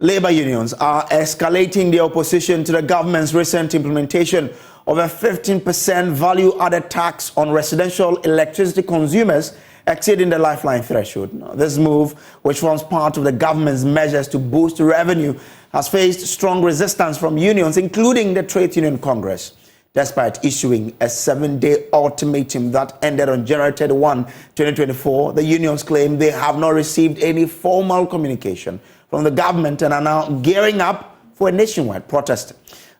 Labor unions are escalating their opposition to the government's recent implementation of a 15% value-added tax on residential electricity consumers exceeding the lifeline threshold. Now, this move, which forms part of the government's measures to boost revenue, has faced strong resistance from unions, including the Trade Union Congress. Despite issuing a 7-day ultimatum that ended on January 31, 2024, the unions claim they have not received any formal communication from the government and are now gearing up for a nationwide protest.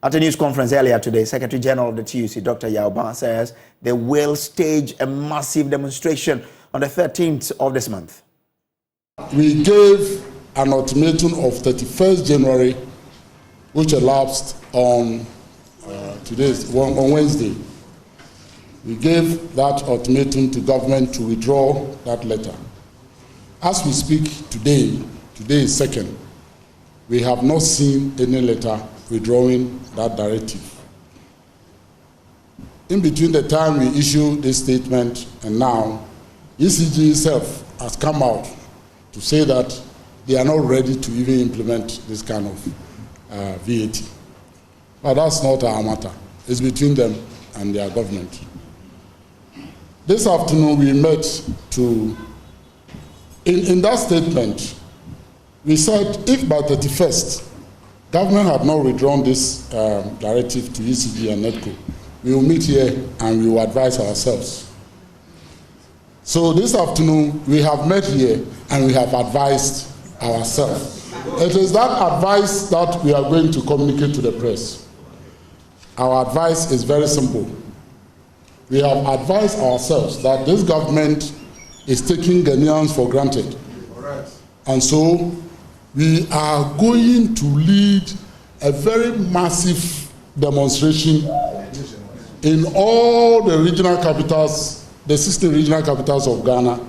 At a news conference earlier today, Secretary General of the TUC, Dr. Obin, says they will stage a massive demonstration on the 13th of this month. We gave an ultimatum of 31st January, which elapsed on on Wednesday. We gave that ultimatum to government to withdraw that letter. As we speak today is 2nd, we have not seen any letter withdrawing that directive. In between the time we issued this statement and now, ECG itself has come out to say that they are not ready to even implement this kind of VAT. But that's not our matter. It's between them and their government. This afternoon we met to, in that statement, we said if by 31st, government had not withdrawn this directive to ECG and NEDCO, we will meet here and we will advise ourselves. So this afternoon we have met here and we have advised ourselves. It is that advice that we are going to communicate to the press. Our advice is very simple. We have advised ourselves that this government is taking Ghanaians for granted. And so we are going to lead a very massive demonstration in all the regional capitals, the 16 regional capitals of Ghana,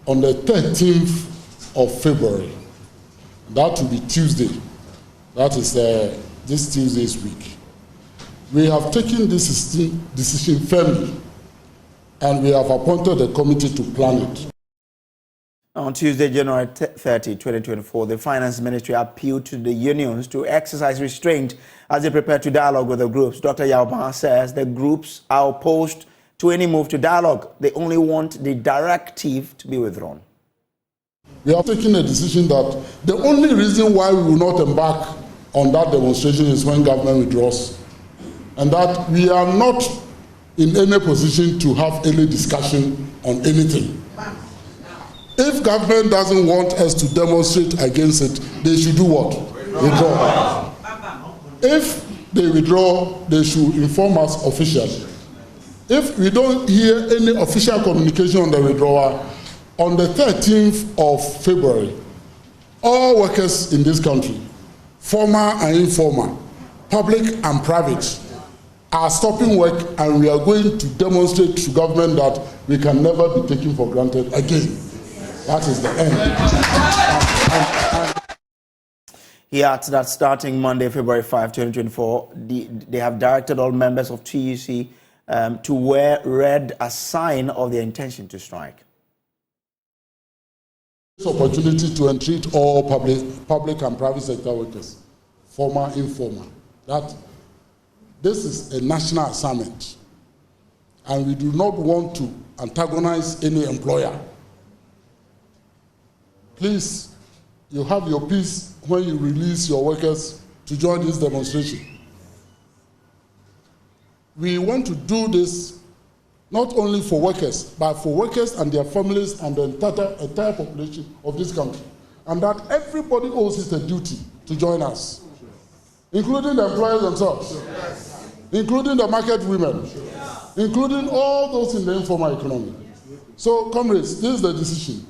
on the 13th of February. That will be Tuesday. That is this Tuesday's week. We have taken this decision firmly, and we have appointed a committee to plan it. On Tuesday, January 30, 2024, the Finance Ministry appealed to the unions to exercise restraint as they prepare to dialogue with the groups. Dr. Obin says the groups are opposed to any move to dialogue. They only want the directive to be withdrawn. We have taken a decision that the only reason why we will not embark on that demonstration is when government withdraws, and that we are not in any position to have any discussion on anything. If government doesn't want us to demonstrate against it, they should do what? Withdraw. If they withdraw, they should inform us officially. If we don't hear any official communication on the withdrawal, on the 13th of February, all workers in this country, formal and informal, public and private, are stopping work, and we are going to demonstrate to government that we can never be taken for granted again. That is the end. He adds that starting Monday, February 5, 2024, they have directed all members of TUC to wear red as sign of their intention to strike. This opportunity to entreat all public and private sector workers, formal, informal, that this is a national assignment, and we do not want to antagonize any employer. Please, you have your peace when you release your workers to join this demonstration. We want to do this not only for workers, but for workers and their families and the entire population of this country. And that everybody owes it a duty to join us, including the employers themselves, including the market women, including all those in the informal economy. So, comrades, this is the decision.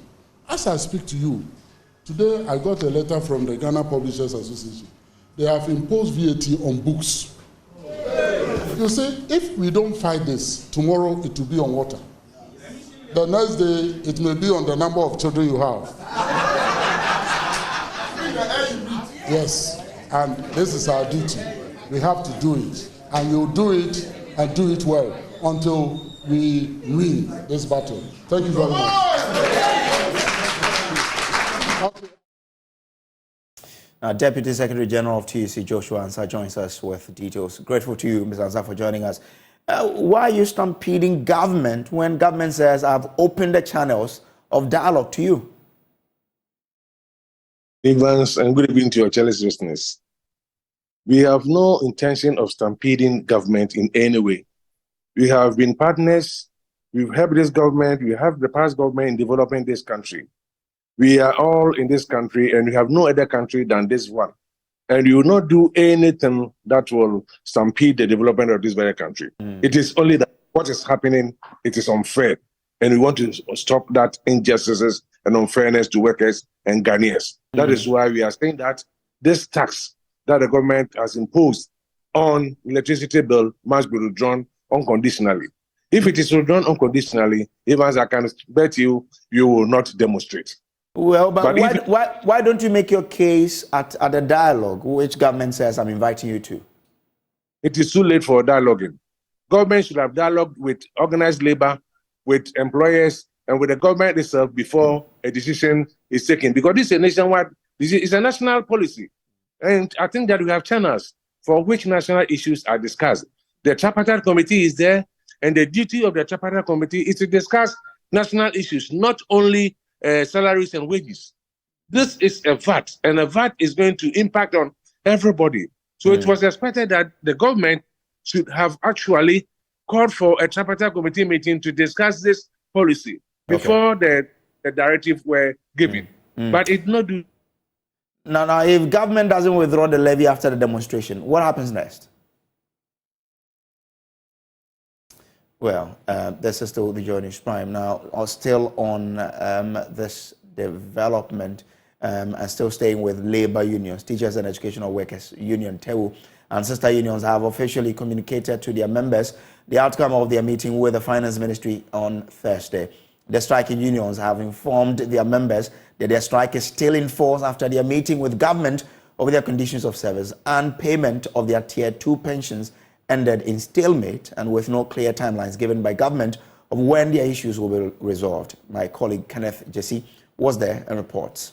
As I speak to you, today I got a letter from the Ghana Publishers Association. They have imposed VAT on books. You see, if we don't fight this, tomorrow it will be on water. The next day, it may be on the number of children you have. Yes, and this is our duty. We have to do it, and we'll do it and do it well until we win this battle. Thank you very much. Deputy Secretary General of TUC, Joshua Ansah, joins us with details. Grateful to you, Ms. Ansah, for joining us. Why are you stampeding government when government says, I've opened the channels of dialogue to you? Evans, and good evening to your chalice listeners. We have no intention of stampeding government in any way. We have been partners. We've helped this government. We have the past government in developing this country. We are all in this country, and we have no other country than this one. And you will not do anything that will stampede the development of this very country. It is only that what is happening, it is unfair. And we want to stop that injustices and unfairness to workers and Ghanaians. That is why we are saying that this tax that the government has imposed on electricity bill must be withdrawn unconditionally. If it is withdrawn unconditionally, Evans, I can bet you will not demonstrate. Well, but why don't you make your case at the dialogue, which government says I'm inviting you to? It is too late for dialoguing. Government should have dialogue with organized labor, with employers, and with the government itself before a decision is taken. Because this is a nationwide, it's a national policy. And I think that we have channels for which national issues are discussed. The tripartite committee is there, and the duty of the tripartite committee is to discuss national issues, not only salaries and wages. This is a VAT, and a VAT is going to impact on everybody. So it was expected that the government should have actually called for a tripartite committee meeting to discuss this policy before the directive were given. But it not do. Now, if government doesn't withdraw the levy after the demonstration, what happens next? Well, this is still the Joy News Prime. Now, still on this development and still staying with labor unions, Teachers and Educational Workers Union, TEU, and sister unions have officially communicated to their members the outcome of their meeting with the Finance Ministry on Thursday. The striking unions have informed their members that their strike is still in force after their meeting with government over their conditions of service and payment of their Tier 2 pensions ended in stalemate and with no clear timelines given by government of when their issues will be resolved. My colleague Kenneth Jesse was there and reports.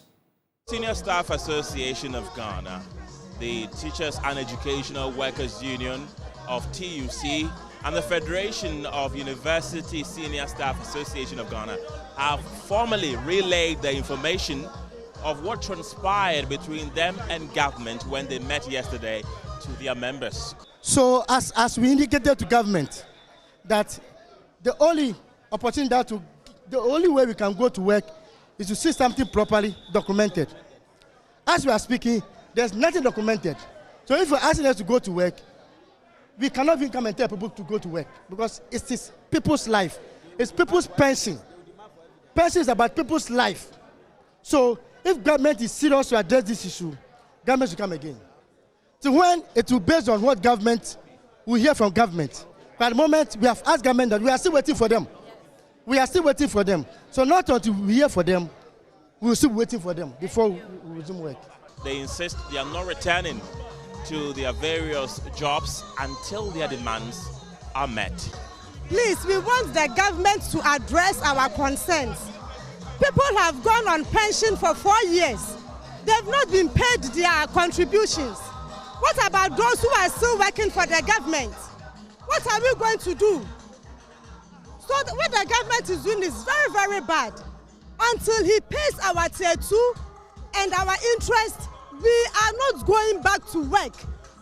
Senior Staff Association of Ghana, the Teachers and Educational Workers Union of TUC, and the Federation of University Senior Staff Association of Ghana have formally relayed the information of what transpired between them and government when they met yesterday to their members. So as we indicated to government that the only opportunity the only way we can go to work is to see something properly documented. As we are speaking, there's nothing documented. So if we're asking us to go to work, we cannot even come and tell people to go to work because it is people's life. It's people's pension. Pension is about people's life. So if government is serious to address this issue, government should come again. So when it will be based on what government we hear from government. But at the moment, we have asked government that we are still waiting for them. We are still waiting for them. So not until we hear for them, we will still be waiting for them before we resume work. They insist they are not returning to their various jobs until their demands are met. Please, we want the government to address our concerns. People have gone on pension for 4 years. They've not been paid their contributions. What about those who are still working for the government? What are we going to do? So what the government is doing is very, very bad. Until he pays our Tier 2 and our interest, we are not going back to work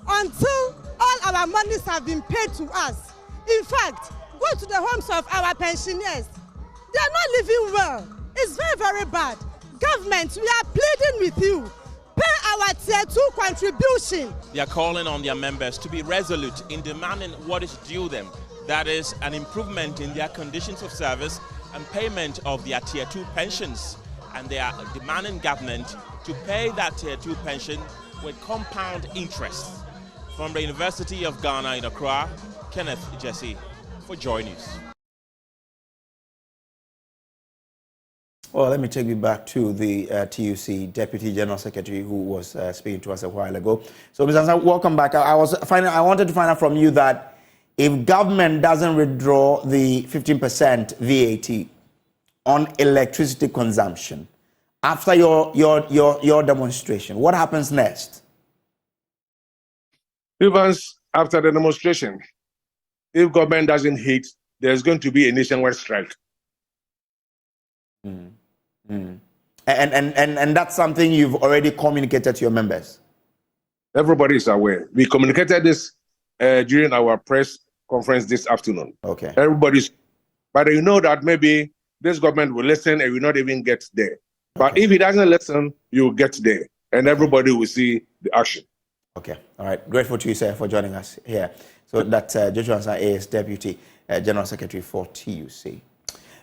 until all our monies have been paid to us. In fact, go to the homes of our pensioners. They are not living well. It's very, very bad. Government, we are pleading with you. Pay our Tier 2 contribution. They are calling on their members to be resolute in demanding what is due them. That is an improvement in their conditions of service and payment of their Tier 2 pensions. And they are demanding government to pay that Tier 2 pension with compound interest. From the University of Ghana in Accra, Kenneth Jesse for Joy News. Well, let me take you back to the TUC Deputy General Secretary who was speaking to us a while ago. So, Ms. Ansah, welcome back. I wanted to find out from you that if government doesn't withdraw the 15% VAT on electricity consumption After your demonstration, what happens next? Evans, after the demonstration, if government doesn't hit, there's going to be a nationwide strike. And that's something you've already communicated to your members? Everybody is aware. We communicated this during our press conference this afternoon. Okay. Everybody's, but you know that maybe this government will listen and will not even get there. But Okay. if it doesn't listen, you will get there, and everybody will see the action. Okay. All right. Grateful to you, sir, for joining us here. So that's Joshua Ansah is Deputy General Secretary for TUC.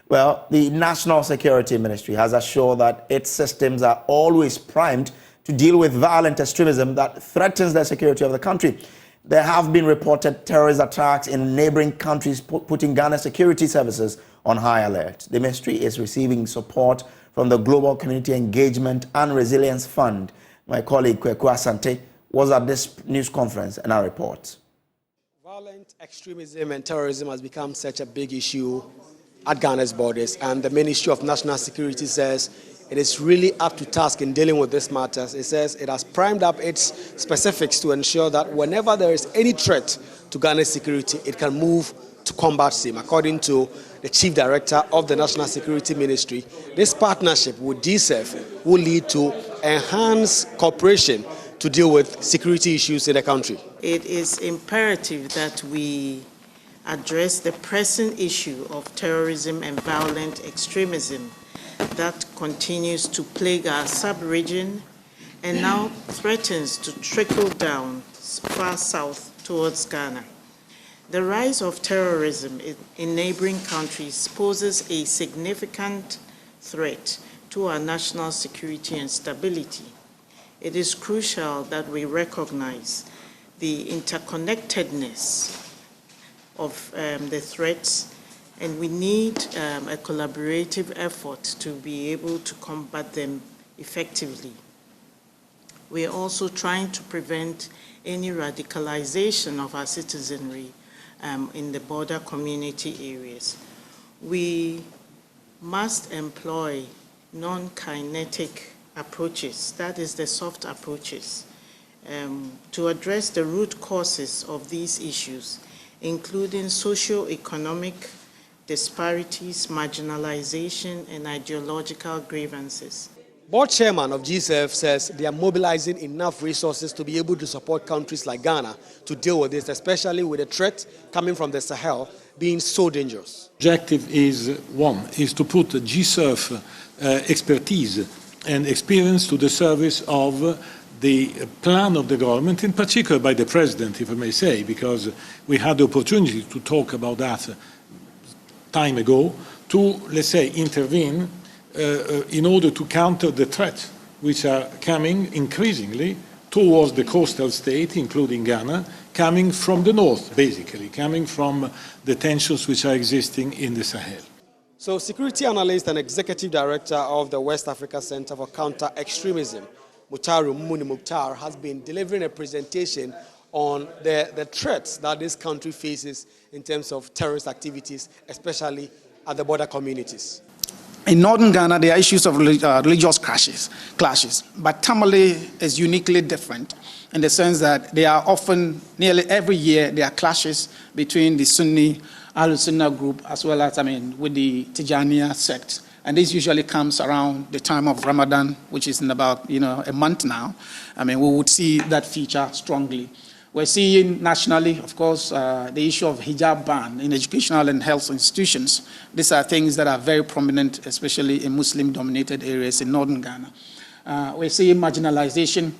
Well, the National Security Ministry has assured that its systems are always primed to deal with violent extremism that threatens the security of the country. There have been reported terrorist attacks in neighboring countries, putting Ghana's security services on high alert. The ministry is receiving support from the Global Community Engagement and Resilience Fund. My colleague Kweku Asante was at this news conference and our report. Violent extremism and terrorism has become such a big issue at Ghana's borders, and the Ministry of National Security says it is really up to task in dealing with these matters. It says it has primed up its specifics to ensure that whenever there is any threat to Ghana's security, it can move to combat same. According to the Chief Director of the National Security Ministry, this partnership with DSEF will lead to enhanced cooperation to deal with security issues in the country. It is imperative that we address the pressing issue of terrorism and violent extremism that continues to plague our sub-region and now threatens to trickle down far south towards Ghana. The rise of terrorism in neighboring countries poses a significant threat to our national security and stability. It is crucial that we recognize the interconnectedness of the threats, and we need a collaborative effort to be able to combat them effectively. We are also trying to prevent any radicalization of our citizenry in the border community areas. We must employ non-kinetic approaches, that is the soft approaches, to address the root causes of these issues, including socio-economic disparities, marginalization, and ideological grievances. Board chairman of GSF says they are mobilizing enough resources to be able to support countries like Ghana to deal with this, especially with the threat coming from the Sahel being so dangerous. Objective is to put GSF expertise and experience to the service of the plan of the government, in particular by the president, if I may say, because we had the opportunity to talk about that time ago, to, let's say, intervene in order to counter the threats which are coming increasingly towards the coastal state, including Ghana, coming from the north, basically, coming from the tensions which are existing in the Sahel. So security analyst and executive director of the West Africa Center for Counter-Extremism, Mutaru Muni Mukhtar, has been delivering a presentation on the threats that this country faces in terms of terrorist activities, especially at the border communities. In northern Ghana, there are issues of religious clashes, but Tamale is uniquely different in the sense that there are often, nearly every year, there are clashes between the Sunni Al-Sunnah group as well as, with the Tijaniya sect. And this usually comes around the time of Ramadan, which is in about, a month now. We would see that feature strongly. We're seeing nationally, of course, the issue of hijab ban in educational and health institutions. These are things that are very prominent, especially in Muslim-dominated areas in northern Ghana. We're seeing marginalization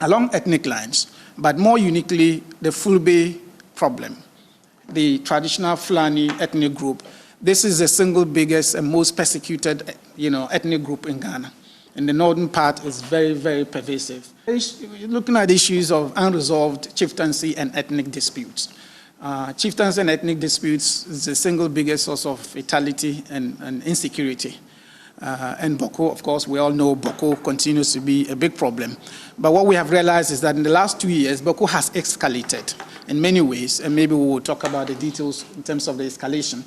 along ethnic lines, but more uniquely, the Fulbe problem, the traditional Fulani ethnic group. This is the single biggest and most persecuted, ethnic group in Ghana. In the northern part, it's very, very pervasive. Looking at issues of unresolved chieftaincy and ethnic disputes. Chieftaincy and ethnic disputes is the single biggest source of fatality and insecurity. And Boko, of course, we all know Boko continues to be a big problem. But what we have realized is that in the last 2 years, Boko has escalated in many ways, and maybe we will talk about the details in terms of the escalation.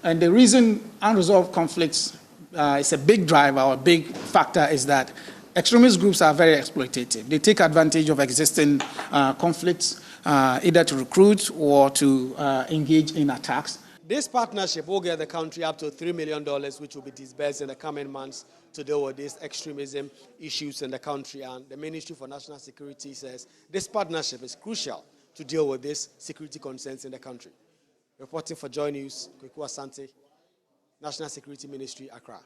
And the reason unresolved conflicts is a big driver or a big factor is that extremist groups are very exploitative. They take advantage of existing conflicts, either to recruit or to engage in attacks. This partnership will get the country up to $3 million, which will be disbursed in the coming months to deal with these extremism issues in the country. And the Ministry for National Security says this partnership is crucial to deal with these security concerns in the country. Reporting for Joy News, Kweku Asante, National Security Ministry, Accra.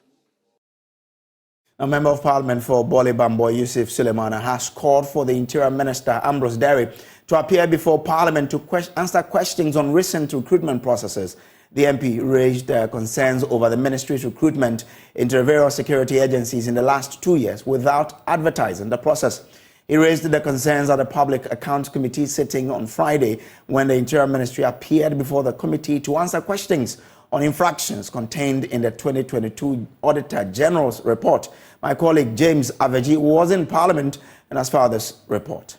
A member of Parliament for Bole Bamboy, Yusuf Sulemana, has called for the Interior Minister, Ambrose Derry, to appear before Parliament to answer questions on recent recruitment processes. The MP raised concerns over the ministry's recruitment into the various security agencies in the last 2 years without advertising the process. He raised the concerns at the Public Accounts Committee sitting on Friday when the Interior Ministry appeared before the committee to answer questions on infractions contained in the 2022 Auditor General's report. My colleague James Aveji was in Parliament and has filed this report.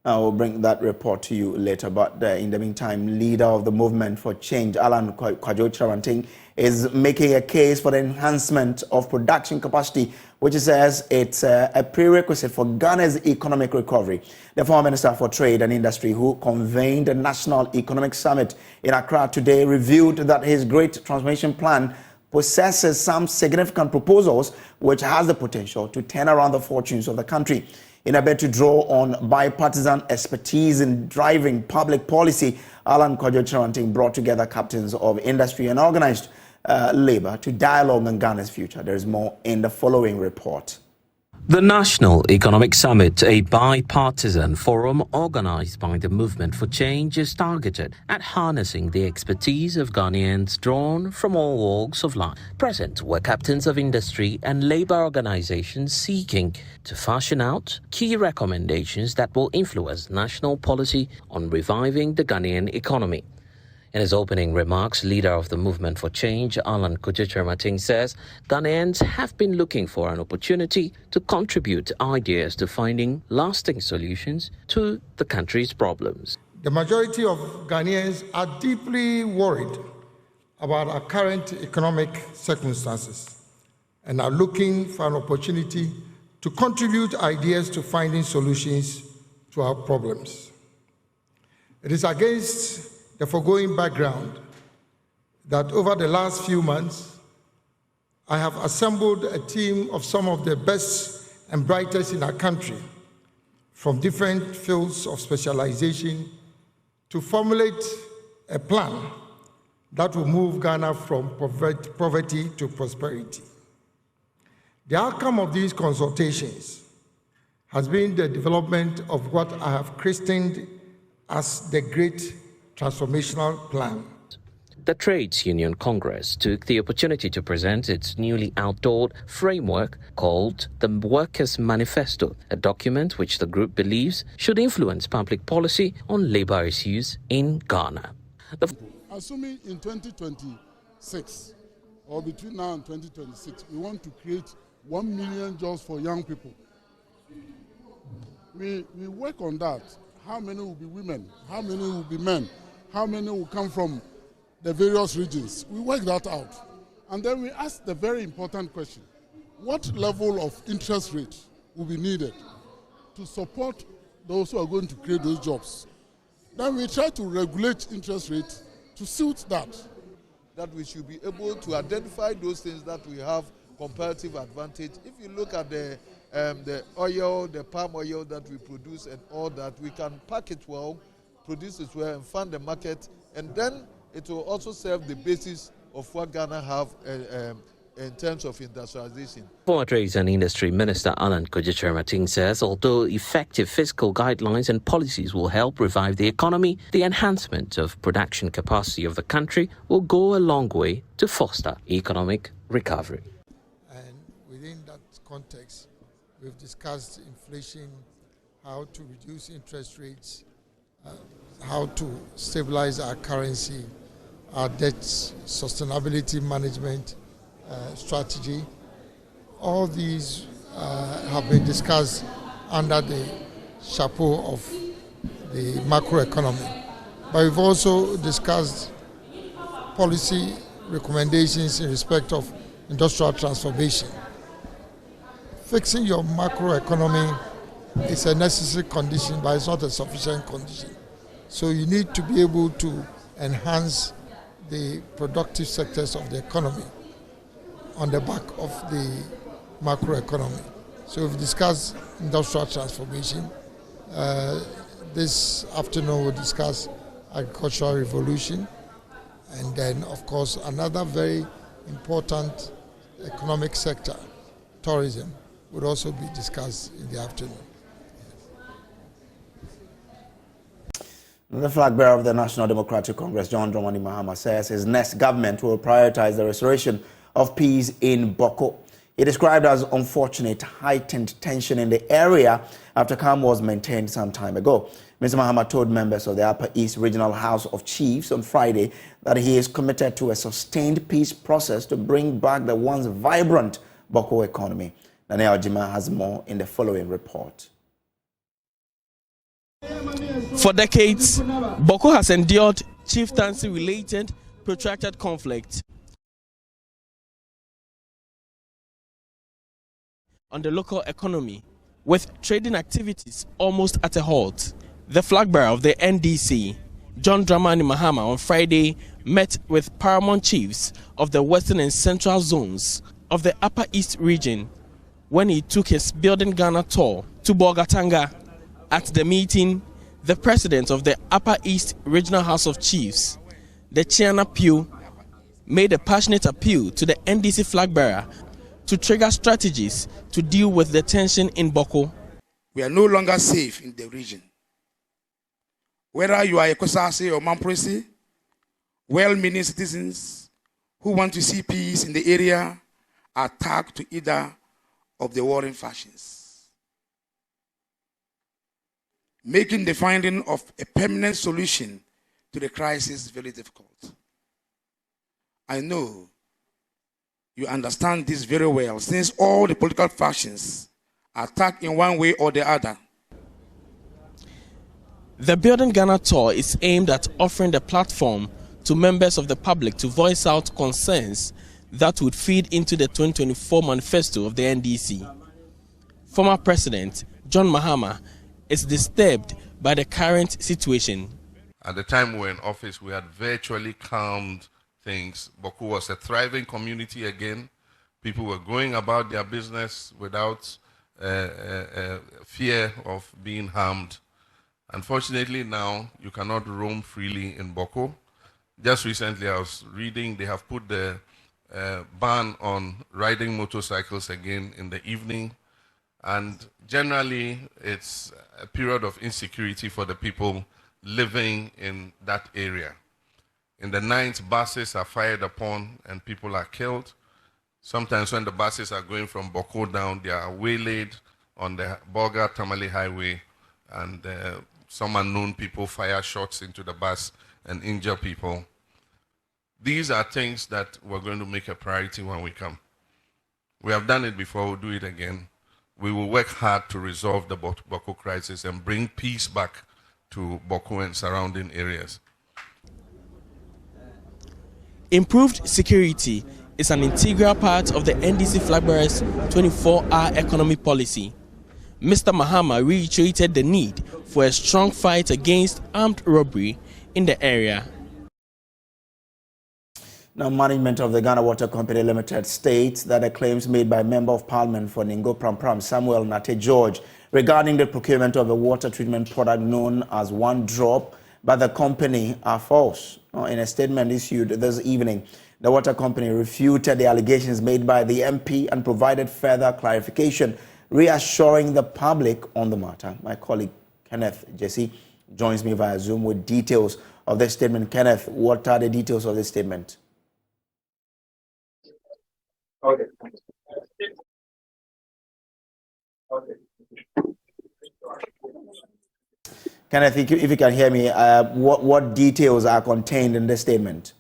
I will bring that report to you later, but in the meantime, leader of the Movement for Change, Alan Kwadwo Kyerematen, is making a case for the enhancement of production capacity, which he says it's a prerequisite for Ghana's economic recovery. The former Minister for Trade and Industry, who convened the National Economic Summit in Accra today, revealed that his Great Transformation Plan possesses some significant proposals which has the potential to turn around the fortunes of the country. In a bid to draw on bipartisan expertise in driving public policy, Alan Kwadwo Kyerematen brought together captains of industry and organized labor to dialogue on Ghana's future. There is more in the following report. The National Economic Summit, a bipartisan forum organized by the Movement for Change, is targeted at harnessing the expertise of Ghanaians drawn from all walks of life. Present were captains of industry and labor organizations seeking to fashion out key recommendations that will influence national policy on reviving the Ghanaian economy. In his opening remarks, leader of the Movement for Change, Alan Kwadwo Kyerematen, says Ghanaians have been looking for an opportunity to contribute ideas to finding lasting solutions to the country's problems. The majority of Ghanaians are deeply worried about our current economic circumstances and are looking for an opportunity to contribute ideas to finding solutions to our problems. It is against the foregoing background that over the last few months, I have assembled a team of some of the best and brightest in our country from different fields of specialization to formulate a plan that will move Ghana from poverty to prosperity. The outcome of these consultations has been the development of what I have christened as the Great Transformational Plan. The Trades Union Congress took the opportunity to present its newly outlawed framework called the Workers' Manifesto, a document which the group believes should influence public policy on labor issues in Ghana. Assuming in 2026, or between now and 2026, we want to create 1 million jobs for young people. We work on that. How many will be women? How many will be men? How many will come from the various regions? We work that out. And then we ask the very important question, what level of interest rate will be needed to support those who are going to create those jobs? Then we try to regulate interest rates to suit that. That we should be able to identify those things that we have comparative advantage. If you look at the oil, the palm oil that we produce and all that, we can pack it well, produce it well and fund the market, and then it will also serve the basis of what Ghana have in terms of industrialization. Former Trades and Industry Minister Alan Kwadwo Kyerematen says although effective fiscal guidelines and policies will help revive the economy, the enhancement of production capacity of the country will go a long way to foster economic recovery. And within that context, we've discussed inflation, how to reduce interest rates, how to stabilize our currency, our debt sustainability management strategy. All these have been discussed under the chapeau of the macroeconomy. But we've also discussed policy recommendations in respect of industrial transformation. Fixing your macroeconomy is a necessary condition, but it's not a sufficient condition. So you need to be able to enhance the productive sectors of the economy on the back of the macroeconomy. So we've discussed industrial transformation. This afternoon we'll discuss agricultural revolution. And then, of course, another very important economic sector, tourism, would also be discussed in the afternoon. The flag bearer of the National Democratic Congress, John Dramani Mahama, says his next government will prioritize the restoration of peace in Boko. He described as unfortunate heightened tension in the area after calm was maintained some time ago. Mr. Mahama told members of the Upper East Regional House of Chiefs on Friday that he is committed to a sustained peace process to bring back the once vibrant Boko economy. Daniel Jima has more in the following report. For decades, Boko has endured chieftaincy-related protracted conflict. On the local economy, with trading activities almost at a halt. The flag bearer of the NDC, John Dramani Mahama, on Friday met with paramount chiefs of the western and central zones of the Upper East region when he took his Building Ghana tour to Bolgatanga. At the meeting, the president of the Upper East Regional House of Chiefs, the Chiana Pew, made a passionate appeal to the NDC flag bearer to trigger strategies to deal with the tension in Boko. We are no longer safe in the region. Whether you are a Kosase or Mampresi, well-meaning citizens who want to see peace in the area are tagged to either of the warring factions, making the finding of a permanent solution to the crisis very difficult. I know you understand this very well, since all the political factions are tagged in one way or the other. The Building Ghana tour is aimed at offering the platform to members of the public to voice out concerns that would feed into the 2024 manifesto of the NDC. Former President John Mahama is disturbed by the current situation. At the time we were in office, we had virtually calmed things. Boko was a thriving community again. People were going about their business without fear of being harmed. Unfortunately, now you cannot roam freely in Boko. Just recently, I was reading they have put the ban on riding motorcycles again in the evening. And generally, it's a period of insecurity for the people living in that area. In the night, buses are fired upon and people are killed. Sometimes when the buses are going from Boko down, they are waylaid on the Bolga-Tamale Highway, and some unknown people fire shots into the bus and injure people. These are things that we're going to make a priority when we come. We have done it before, we'll do it again. We will work hard to resolve the Boko crisis and bring peace back to Boko and surrounding areas. Improved security is an integral part of the NDC flag bearer's 24-hour economy policy. Mr. Mahama reiterated the need for a strong fight against armed robbery in the area. Now, management of the Ghana Water Company Limited states that the claims made by Member of Parliament for Ningo Prampram, Samuel Nate George, regarding the procurement of a water treatment product known as One Drop by the company are false. In a statement issued this evening, the water company refuted the allegations made by the MP and provided further clarification, reassuring the public on the matter. My colleague Kenneth Jesse joins me via Zoom with details of this statement. Kenneth, what are the details of this statement? Okay. Kenneth, if you can hear me, what details are contained in this statement?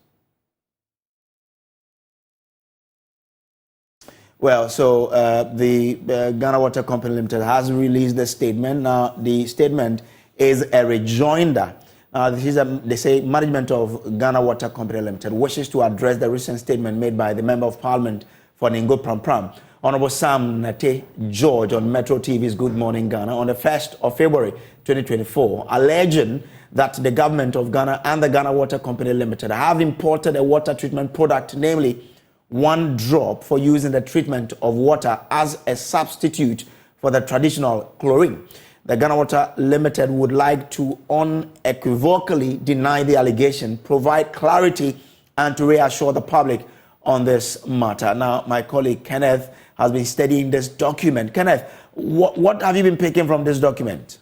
Well, so the Ghana Water Company Limited has released the statement. Now, the statement is a rejoinder They say management of Ghana Water Company Limited wishes to address the recent statement made by the Member of Parliament for Ningo Pram, Honorable Sam Nate George, on Metro TV's Good Morning Ghana on the 1st of February 2024, alleging that the government of Ghana and the Ghana Water Company Limited have imported a water treatment product, namely one drop, for use in the treatment of water as a substitute for the traditional chlorine. The Ghana Water Limited would like to unequivocally deny the allegation, provide clarity, and to reassure the public on this matter. Now, my colleague Kenneth has been studying this document. Kenneth, what have you been picking from this document?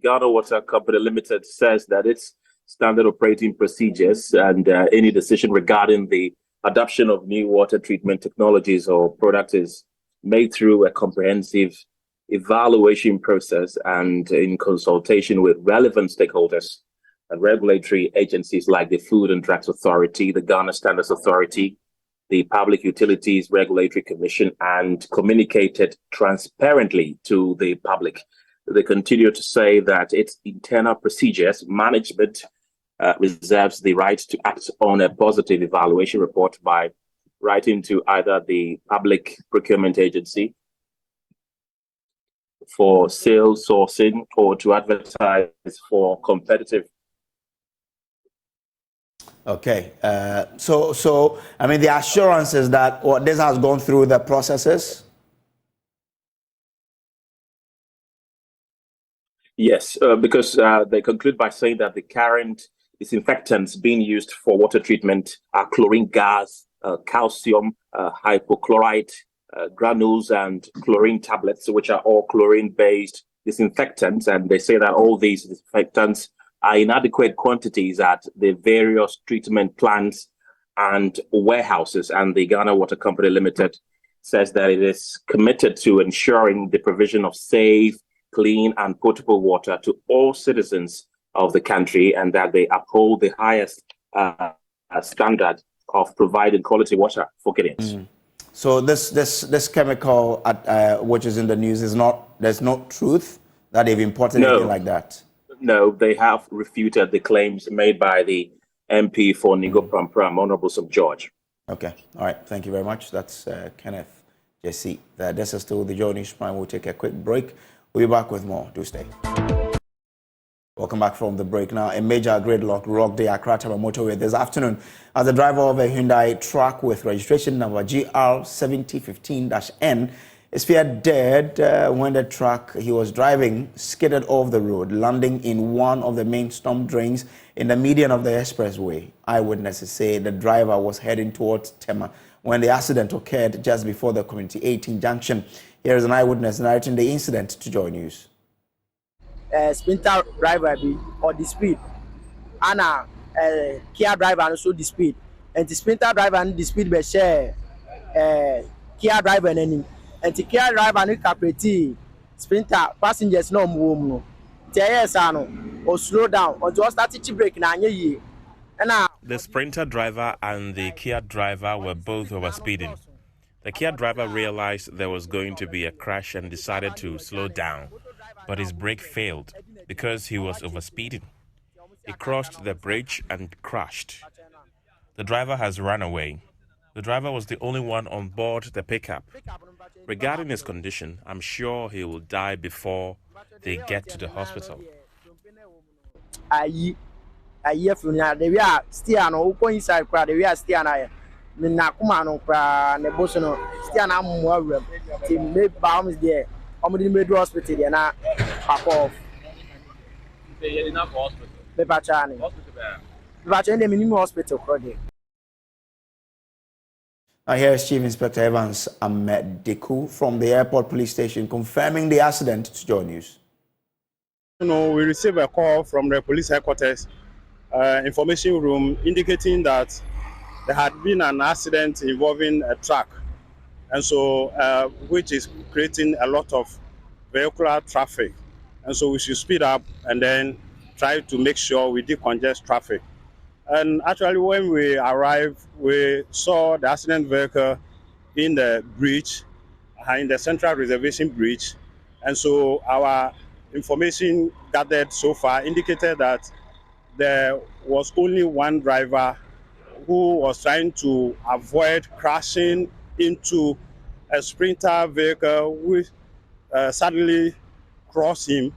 Ghana Water Company Limited says that its standard operating procedures and any decision regarding the adoption of new water treatment technologies or products is made through a comprehensive evaluation process and in consultation with relevant stakeholders and regulatory agencies like the Food and Drugs Authority, the Ghana Standards Authority, the Public Utilities Regulatory Commission, and communicated transparently to the public. They continue to say that its internal procedures, management reserves the right to act on a positive evaluation report by writing to either the Public Procurement Agency for sales sourcing or to advertise for competitive. Okay, so I mean, the assurance is that this has gone through the processes. Yes, because they conclude by saying that the current disinfectants being used for water treatment are chlorine gas, calcium hypochlorite granules, and chlorine tablets, which are all chlorine-based disinfectants. And they say that all these disinfectants are inadequate quantities at the various treatment plants and warehouses. And the Ghana Water Company Limited says that it is committed to ensuring the provision of safe, clean, and potable water to all citizens of the country, and that they uphold the highest standard of providing quality water for Ghanaians. So this chemical which is in the news there's no truth that they've imported anything like that. No, they have refuted the claims made by the MP for Ningo Pram, Honorable Sam George. Okay, all right, thank you very much. That's Kenneth Jesse. This is still the Joy News Prime. We'll take a quick break. We'll be back with more. Do stay. Welcome back from the break. Now, a major gridlock rocked the Accra-Taba motorway this afternoon as the driver of a Hyundai truck with registration number GR7015-N is feared dead when the truck he was driving skidded off the road, landing in one of the main storm drains in the median of the expressway. Eyewitnesses say the driver was heading towards Tema when the accident occurred just before the Community 18 junction. Here is an eyewitness narrating the incident to Joy News. Sprinter driver or the speed, and Kia driver also the speed, and the Sprinter driver and the speed be share Kia driver and the Kia driver and capacity Sprinter passengers no move no. Yes, or slow down or just start to brake na ye. The Sprinter driver and the Kia driver were both overspeeding. The Kia driver realized there was going to be a crash and decided to slow down, but his brake failed because he was overspeeding. He crossed the bridge and crashed. The driver has run away. The driver was the only one on board the pickup. Regarding his condition, I'm sure he will die before they get to the hospital. We are still no go inside crowd. We are still na kuma no kra ne boso no still na mo awram. Ti me baum is there. Omudi me do hospital there na pack off. They are not hospital. Me pachani. Hospital there. Me pachani me minimum hospital crowd. Here is Chief Inspector Evans Ahmed Deku from the airport police station confirming the accident to Joy News. We received a call from the police headquarters information room indicating that there had been an accident involving a truck, and so which is creating a lot of vehicular traffic, and so we should speed up and then try to make sure we decongest traffic. And actually, when we arrived, we saw the accident vehicle in the bridge in the Central Reservation Bridge. And so our information gathered so far indicated that there was only one driver who was trying to avoid crashing into a Sprinter vehicle which suddenly crossed him.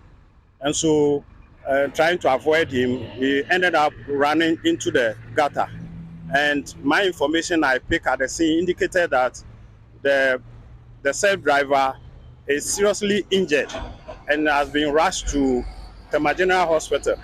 And so trying to avoid him, he ended up running into the gutter. And my information I picked at the scene indicated that the said driver is seriously injured and has been rushed to Tema General Hospital.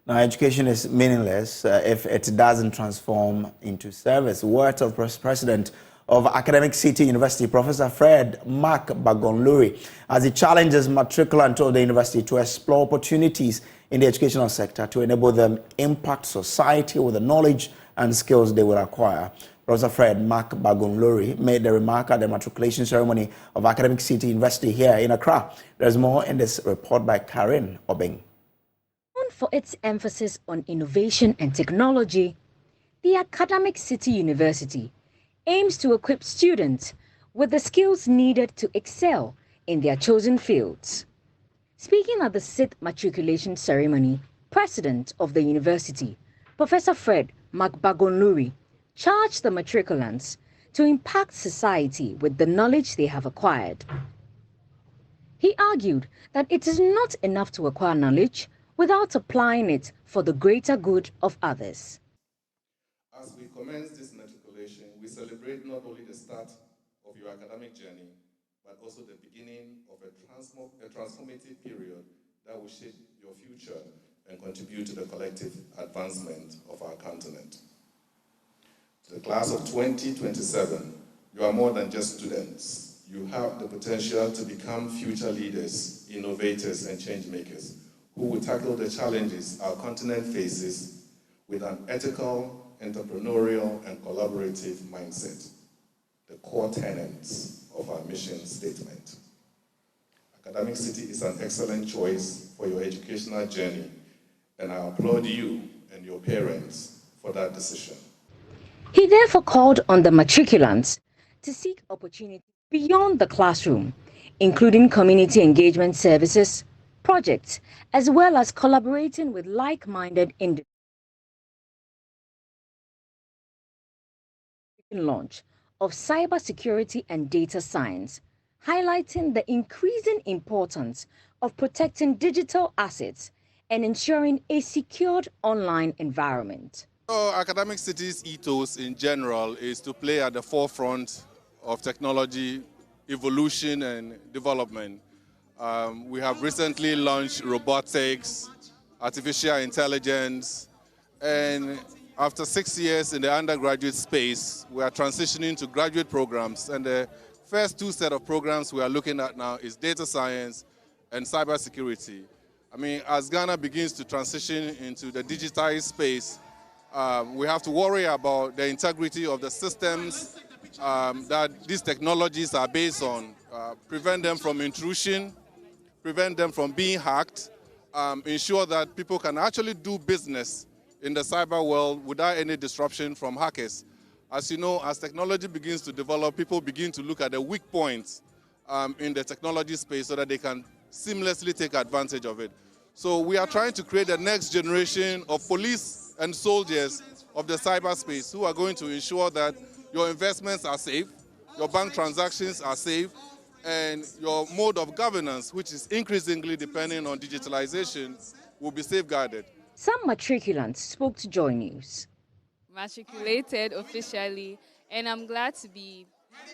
Now, education is meaningless if it doesn't transform into service. Words of President of Academic City University, Professor Fred Mark Bagonluri, as he challenges matriculants of the university to explore opportunities in the educational sector to enable them impact society with the knowledge and skills they will acquire. Professor Fred Mark Bagonluri made the remark at the matriculation ceremony of Academic City University here in Accra. There's more in this report by Karen Obin. For its emphasis on innovation and technology, the Academic City University aims to equip students with the skills needed to excel in their chosen fields. Speaking at the 6th matriculation ceremony, President of the university, Professor Fred Makbagonluri, charged the matriculants to impact society with the knowledge they have acquired. He argued that it is not enough to acquire knowledge without applying it for the greater good of others. As we commence this matriculation, we celebrate not only the start of your academic journey, but also the beginning of a transformative period that will shape your future and contribute to the collective advancement of our continent. To the class of 2027, you are more than just students. You have the potential to become future leaders, innovators, and change makers who will tackle the challenges our continent faces with an ethical, entrepreneurial, and collaborative mindset, the core tenets of our mission statement. Academic City is an excellent choice for your educational journey, and I applaud you and your parents for that decision. He therefore called on the matriculants to seek opportunities beyond the classroom, including community engagement services, projects, as well as collaborating with like-minded individuals. Launch of cybersecurity and data science, highlighting the increasing importance of protecting digital assets and ensuring a secured online environment. So Academic City's ethos in general is to play at the forefront of technology, evolution, and development. We have recently launched robotics, artificial intelligence, and after 6 years in the undergraduate space, we are transitioning to graduate programs. And the first two set of programs we are looking at now is data science and cybersecurity. I mean, as Ghana begins to transition into the digitized space, we have to worry about the integrity of the systems that these technologies are based on, prevent them from intrusion, prevent them from being hacked, ensure that people can actually do business in the cyber world without any disruption from hackers. As you know, as technology begins to develop, people begin to look at the weak points in the technology space so that they can seamlessly take advantage of it. So we are trying to create the next generation of police and soldiers of the cyberspace who are going to ensure that your investments are safe, your bank transactions are safe, and your mode of governance, which is increasingly depending on digitalization, will be safeguarded. Some matriculants spoke to Joy News. Matriculated officially, and I'm glad to be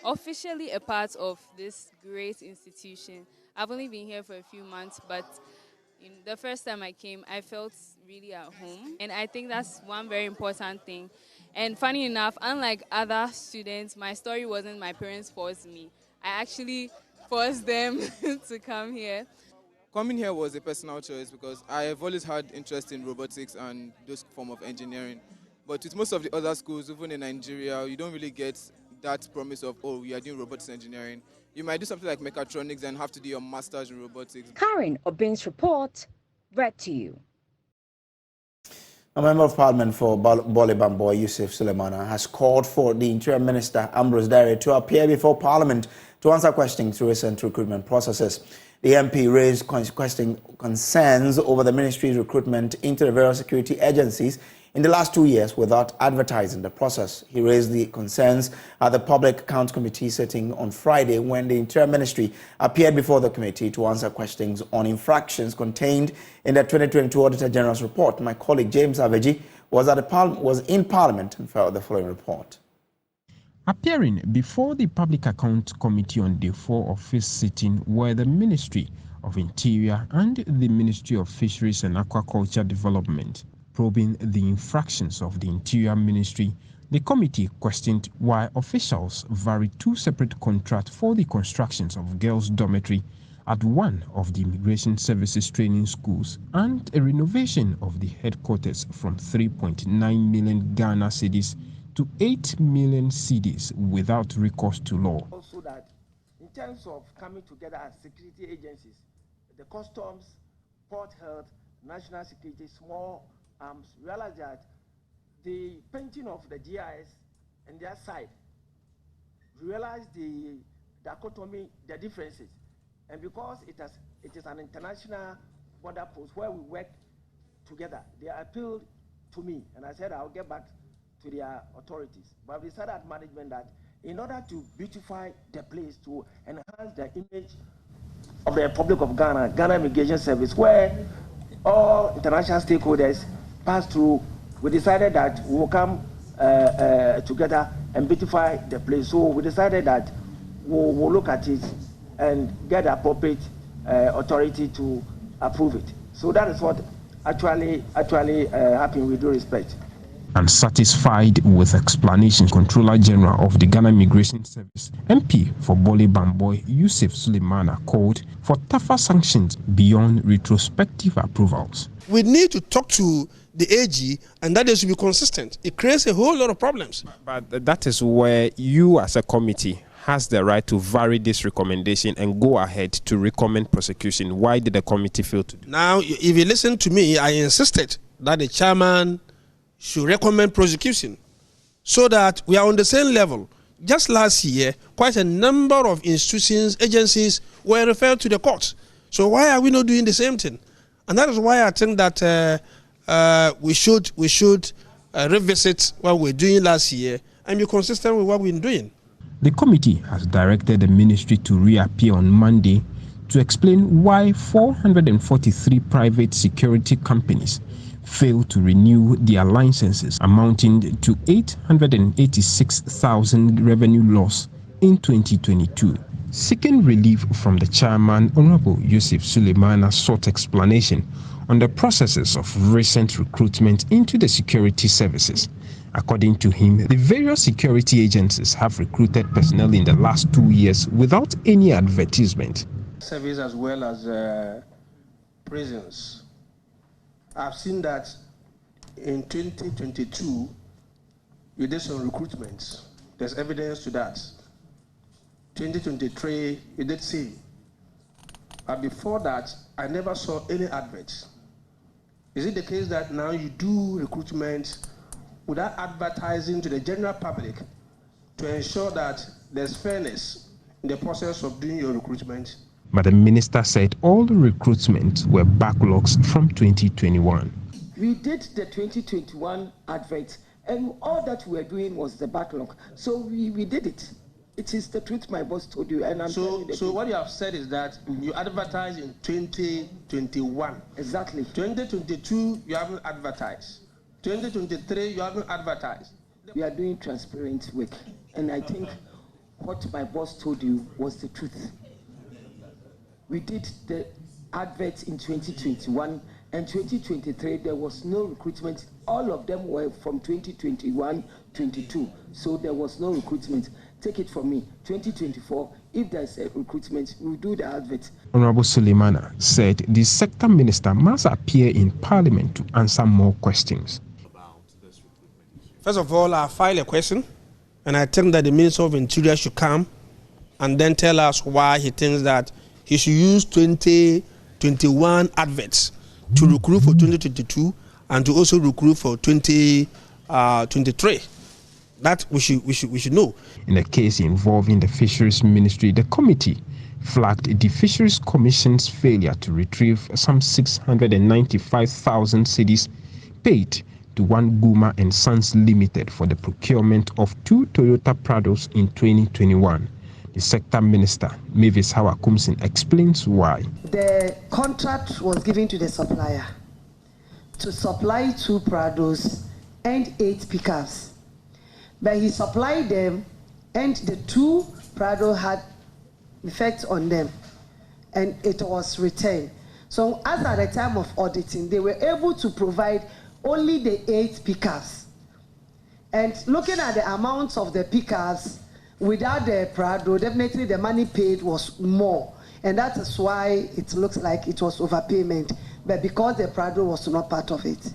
officially a part of this great institution. I've only been here for a few months, but the first time I came, I felt really at home, and I think that's one very important thing. And funny enough, unlike other students, my story wasn't my parents forced me. I actually forced them to come here. Coming here was a personal choice because I have always had interest in robotics and those form of engineering. But with most of the other schools, even in Nigeria, you don't really get that promise of, oh, you are doing robotics engineering. You might do something like mechatronics and have to do your master's in robotics. Karen Obin's report, read to you. A member of Parliament for Bole Bamboy, Yusuf Sulemana, has called for the Interior Minister, Ambrose Dare, to appear before Parliament to answer questions through recent recruitment processes. The MP raised concerns over the ministry's recruitment into the various security agencies in the last 2 years without advertising the process. He raised the concerns at the Public Accounts Committee sitting on Friday when the Interior Ministry appeared before the committee to answer questions on infractions contained in the 2022 Auditor General's report. My colleague James Aveji was in Parliament and filed the following report. Appearing before the Public Accounts Committee on day 4 of its sitting were the Ministry of Interior and the Ministry of Fisheries and Aquaculture Development. Probing the infractions of the Interior Ministry, the committee questioned why officials varied 2 separate contracts for the constructions of girls' dormitory at one of the Immigration Services training schools and a renovation of the headquarters from 3.9 million Ghana cedis to 8 million cedis without recourse to law. Also that in terms of coming together as security agencies, the customs, port health, national security, small arms, realize that the painting of the GIS and their side, realize the dichotomy, the differences. And because it is an international border post where we work together, they appealed to me and I said I'll get back to their authorities. But we decided at management that in order to beautify the place, to enhance the image of the Republic of Ghana, Ghana Immigration Service, where all international stakeholders pass through, we decided that we will come together and beautify the place. So we decided that we'll look at it and get the appropriate authority to approve it. So that is what actually happened with due respect. Unsatisfied with explanation, Controller General of the Ghana Immigration Service, MP for Bole Bamboy, Yusuf Sulemana, called for tougher sanctions beyond retrospective approvals. We need to talk to the AG, and that is to be consistent. It creates a whole lot of problems. But that is where you as a committee has the right to vary this recommendation and go ahead to recommend prosecution. Why did the committee fail to do? Now, if you listen to me, I insisted that the chairman should recommend prosecution so that we are on the same level. Just last year, quite a number of institutions, agencies were referred to the courts. So why are we not doing the same thing? And that is why I think that we should revisit what we were doing last year and be consistent with what we've been doing. The committee has directed the ministry to reappear on Monday to explain why 443 private security companies failed to renew their licenses, amounting to 886,000 revenue loss in 2022. Seeking relief from the chairman, Honorable Yusuf Sulemana sought explanation on the processes of recent recruitment into the security services. According to him, the various security agencies have recruited personnel in the last 2 years without any advertisement. Service as well as prisons. I've seen that in 2022, we did some recruitments. There's evidence to that. 2023, we did see. But before that, I never saw any adverts. Is it the case that now you do recruitment without advertising to the general public to ensure that there's fairness in the process of doing your recruitment? But the minister said all the recruitments were backlogs from 2021. We did the 2021 advert, and all that we were doing was the backlog. So we did it. It is the truth my boss told you, and I'm telling you. So what you have said is that you advertised in 2021. Exactly. 2022 you haven't advertised. 2023 you haven't advertised. We are doing transparent work, and I think what my boss told you was the truth. We did the adverts in 2021 and 2023. There was no recruitment. All of them were from 2021-22. So there was no recruitment. Take it from me. 2024, if there's a recruitment, we'll do the advert. Honorable Sulemana said the sector minister must appear in Parliament to answer more questions. First of all, I filed a question, and I think that the Minister of Interior should come and then tell us why he thinks that he should use 2021 adverts to recruit for 2022 and to also recruit for 2023. That we should know. In a case involving the Fisheries Ministry, the committee flagged the Fisheries Commission's failure to retrieve some 695,000 cedis paid to One Guma and Sons Limited for the procurement of 2 Toyota Prados in 2021. The sector minister, Mavis Hawakumsin, explains why. The contract was given to the supplier to supply 2 Prados and 8 pickups. But he supplied them, and the 2 Prado had effects on them, and it was returned. So as at the time of auditing, they were able to provide only the 8 pickups. And looking at the amounts of the pickups, without the Prado, definitely the money paid was more. And that is why it looks like it was overpayment. But because the Prado was not part of it.